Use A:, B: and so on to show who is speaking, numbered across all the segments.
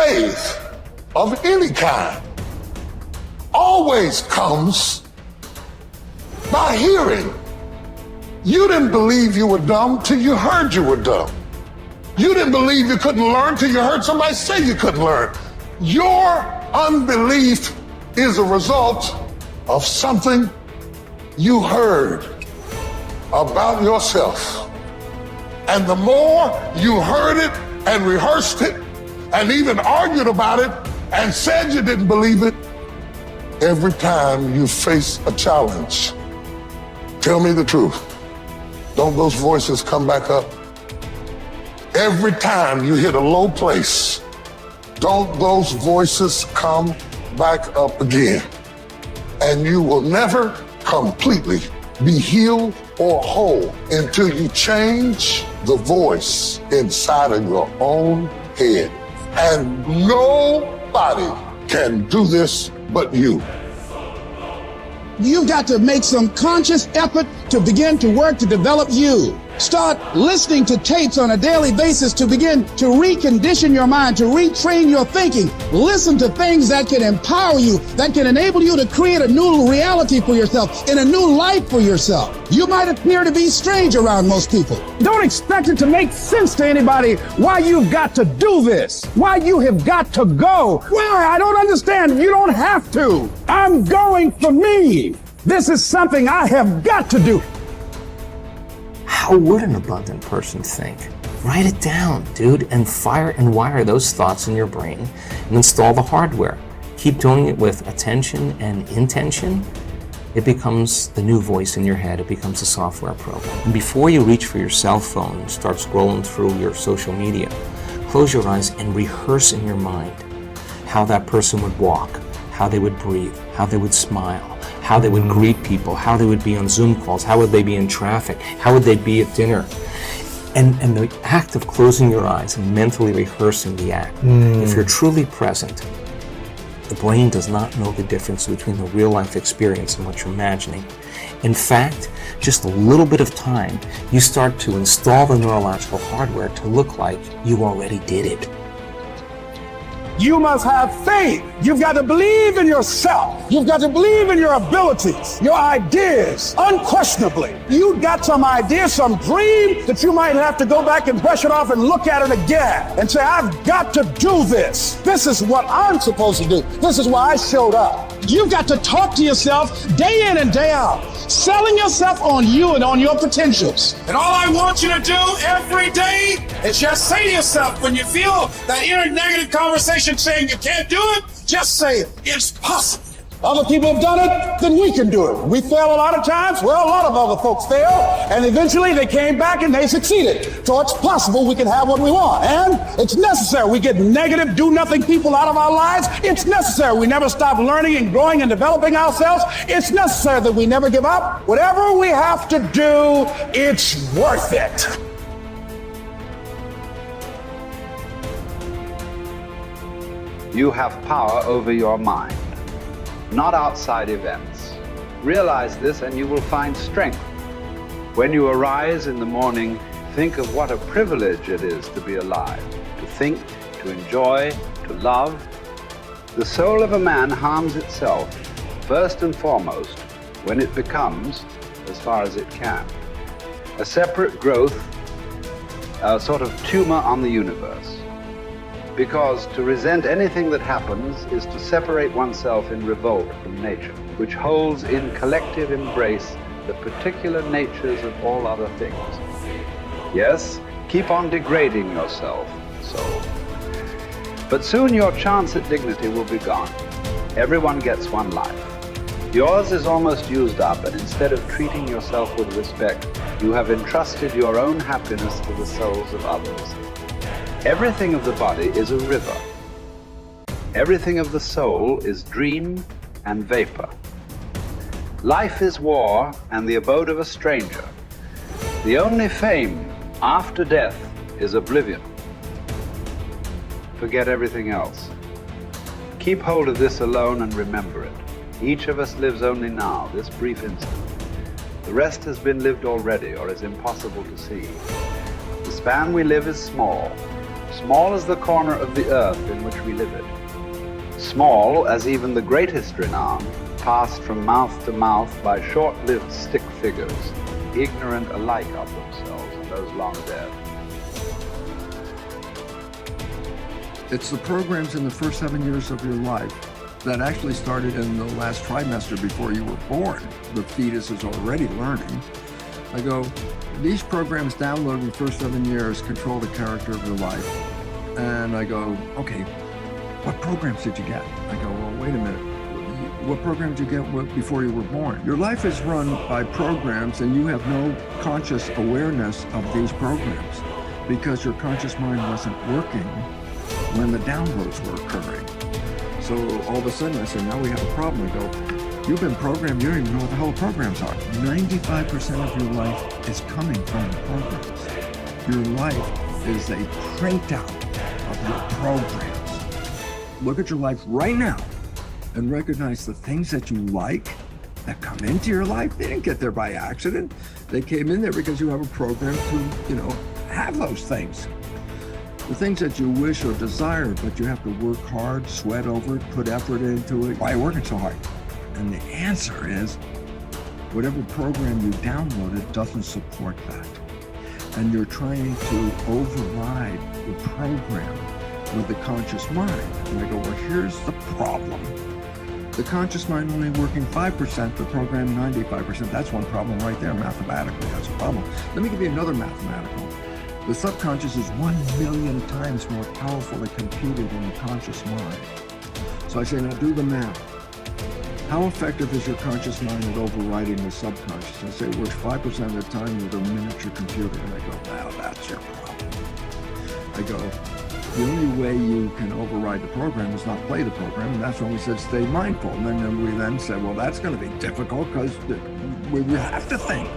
A: faith of any kind always comes by hearing. You didn't believe you were dumb till you heard you were dumb. You didn't believe you couldn't learn till you heard somebody say you couldn't learn. Your unbelief is a result of something you heard about yourself. And the more you heard it and rehearsed it and even argued about it and said you didn't believe it, every time you face a challenge, tell me the truth, don't those voices come back up? Every time you hit a low place, don't those voices come back up again? And you will never completely be healed or whole until you change the voice inside of your own head. And nobody can do this but you.
B: You've got to make some conscious effort to begin to work to develop you. Start listening to tapes on a daily basis to begin to recondition your mind, to retrain your thinking. Listen to things that can empower you, that can enable you to create a new reality for yourself and a new life for yourself. You might appear to be strange around most people. Don't expect it to make sense to anybody why you've got to do this, why you have got to go. Why? I don't understand. You don't have to. I'm going for me. This is something I have got to do.
C: How would an abundant person think? Write it down, dude, and fire and wire those thoughts in your brain and install the hardware. Keep doing it with attention and intention. It becomes the new voice in your head. It becomes a software program. And before you reach for your cell phone and start scrolling through your social media, close your eyes and rehearse in your mind how that person would walk, how they would breathe, how they would smile, how they would greet people, how they would be on Zoom calls, how would they be in traffic, how would they be at dinner. And the act of closing your eyes and mentally rehearsing the act, if you're truly present, the brain does not know the difference between the real life experience and what you're imagining. In fact, just a little bit of time, you start to install the neurological hardware to look like you already did it.
B: You must have faith. You've got to believe in yourself. You've got to believe in your abilities, your ideas, unquestionably. You've got some idea, some dream that you might have to go back and brush it off and look at it again and say, I've got to do this. This is what I'm supposed to do. This is why I showed up. You've got to talk to yourself day in and day out, selling yourself on you and on your potentials.
D: And all I want you to do every day is just say to yourself, when you feel that inner negative conversation saying you can't do it, just say it. It's possible.
B: Other people have done it, then we can do it. We fail a lot of times. Well, a lot of other folks fail, and eventually they came back and they succeeded. So it's possible we can have what we want, and it's necessary. We get negative, do-nothing people out of our lives. It's necessary. We never stop learning and growing and developing ourselves. It's necessary that we never give up. Whatever we have to do, it's worth it.
E: You have power over your mind, not outside events. Realize this and you will find strength. When you arise in the morning, think of what a privilege it is to be alive, to think, to enjoy, to love. The soul of a man harms itself, first and foremost, when it becomes, as far as it can, a separate growth, a sort of tumor on the universe. Because to resent anything that happens is to separate oneself in revolt from nature, which holds in collective embrace the particular natures of all other things. Yes, keep on degrading yourself, soul. But soon your chance at dignity will be gone. Everyone gets one life. Yours is almost used up, and instead of treating yourself with respect, you have entrusted your own happiness to the souls of others. Everything of the body is a river. Everything of the soul is dream and vapor. Life is war and the abode of a stranger. The only fame after death is oblivion. Forget everything else. Keep hold of this alone and remember it. Each of us lives only now, this brief instant. The rest has been lived already or is impossible to see. The span we live is small. small as the corner of the earth in which we live it, small as even the greatest renown, passed from mouth to mouth by short-lived stick figures, ignorant alike of themselves and those long dead.
F: It's the programs in the first 7 years of your life that actually started in the last trimester before you were born. The fetus is already learning. I go, these programs downloaded in the first 7 years control the character of your life. And I go, okay, what programs did you get? I go, well, wait a minute. What program did you get before you were born? Your life is run by programs and you have no conscious awareness of these programs because your conscious mind wasn't working when the downloads were occurring. So all of a sudden I said, now we have a problem. I go, you've been programmed, you don't even know what the hell the programs are. 95% of your life is coming from the programs. Your life is a printout of your programs. Look at your life right now and recognize the things that you like that come into your life. They didn't get there by accident. They came in there because you have a program to, have those things. The things that you wish or desire, but you have to work hard, sweat over it, put effort into it. Why are you working so hard? And the answer is, whatever program you downloaded doesn't support that. And you're trying to override the program with the conscious mind. And I go, well, here's the problem. The conscious mind only working 5%, the program 95%. That's one problem right there, mathematically, that's a problem. Let me give you another mathematical. The subconscious is 1,000,000 times more powerfully computed than the conscious mind. So I say, now do the math. How effective is your conscious mind at overriding the subconscious? I say it works 5% of the time with a miniature computer. And I go, wow, that's your problem. I go, the only way you can override the program is not play the program, and that's when we said stay mindful. And then we then said, well, that's going to be difficult because we have to think.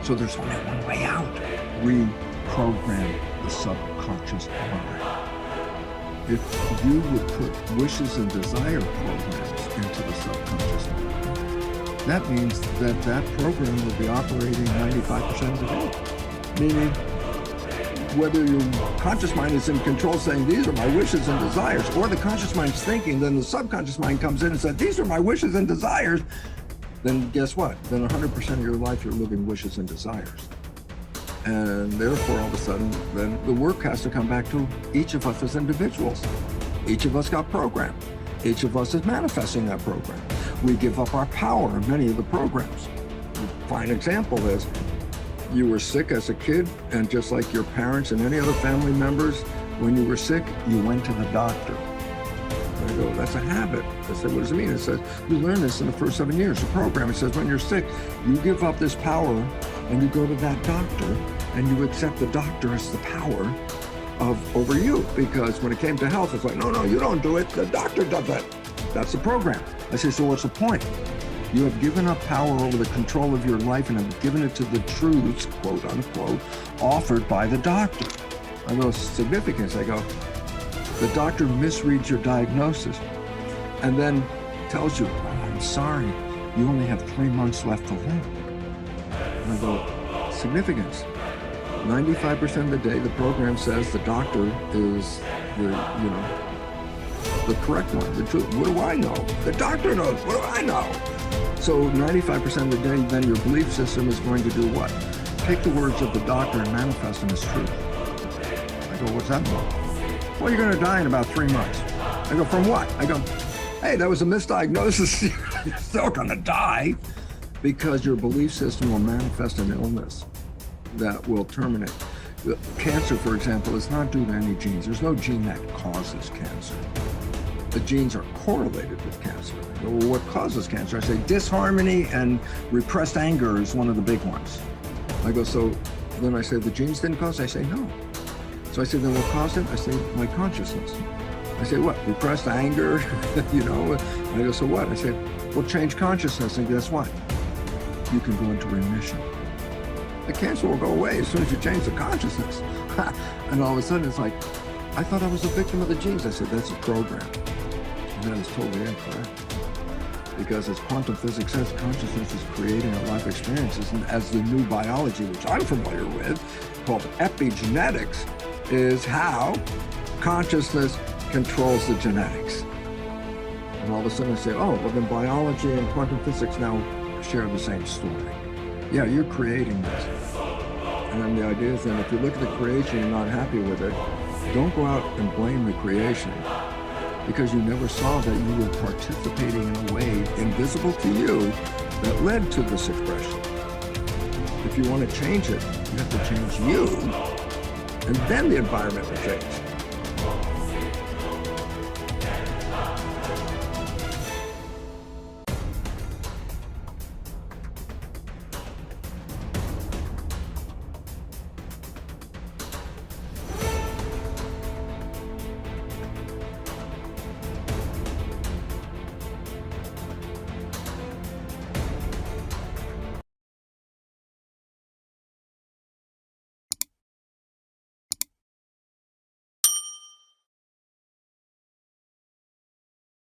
F: So there's only one way out. Reprogram the subconscious mind. If you would put wishes and desire programs into the subconscious mind, that means that that program will be operating 95% of the day. Meaning, whether your conscious mind is in control saying, these are my wishes and desires, or the conscious mind's thinking, then the subconscious mind comes in and says, these are my wishes and desires, then guess what? Then 100% of your life you're living wishes and desires. And therefore, all of a sudden, then the work has to come back to each of us as individuals. Each of us got programmed. Each of us is manifesting that program. We give up our power in many of the programs. A fine example is, you were sick as a kid, and just like your parents and any other family members, when you were sick, you went to the doctor. I go, that's a habit. I said, what does it mean? It says, you learn this in the first 7 years. The program, it says, when you're sick, you give up this power and you go to that doctor and you accept the doctor as the power over you. Because when it came to health, it's like, no, you don't do it. The doctor does it. That's the program. I say, so what's the point? You have given up power over the control of your life and have given it to the truths, quote unquote, offered by the doctor. I go, significance. I go, the doctor misreads your diagnosis and then tells you, oh, I'm sorry, you only have 3 months left to live. And I go, significance. 95% of the day, the program says the doctor is the correct one, the truth. What do I know? The doctor knows. What do I know? So 95% of the day, then your belief system is going to do what? Take the words of the doctor and manifest them as truth. I go, what's that about? Well, you're going to die in about 3 months. I go, from what? I go, hey, that was a misdiagnosis. You're still going to die because your belief system will manifest an illness that will terminate. Cancer, for example, is not due to any genes. There's no gene that causes cancer. The genes are correlated with cancer. Well, what causes cancer? I say disharmony and repressed anger is one of the big ones. I go, so then I say the genes didn't cause it? I say no. So I say, then what caused it? I say my consciousness. I say what? Repressed anger, I go, so what? I say, well, change consciousness, and guess what? You can go into remission. The cancer will go away as soon as you change the consciousness. And all of a sudden it's like, I thought I was a victim of the genes. I said, that's a program. And that is totally incorrect. Because as quantum physics says, consciousness is creating our life experiences. And as the new biology, which I'm familiar with, called epigenetics, is how consciousness controls the genetics. And all of a sudden I say, oh, well then biology and quantum physics now share the same story. Yeah, you're creating this. And then the idea is that if you look at the creation and you're not happy with it, don't go out and blame the creation, because you never saw that you were participating in a way invisible to you that led to this expression. If you want to change it, you have to change you, and then the environment will change.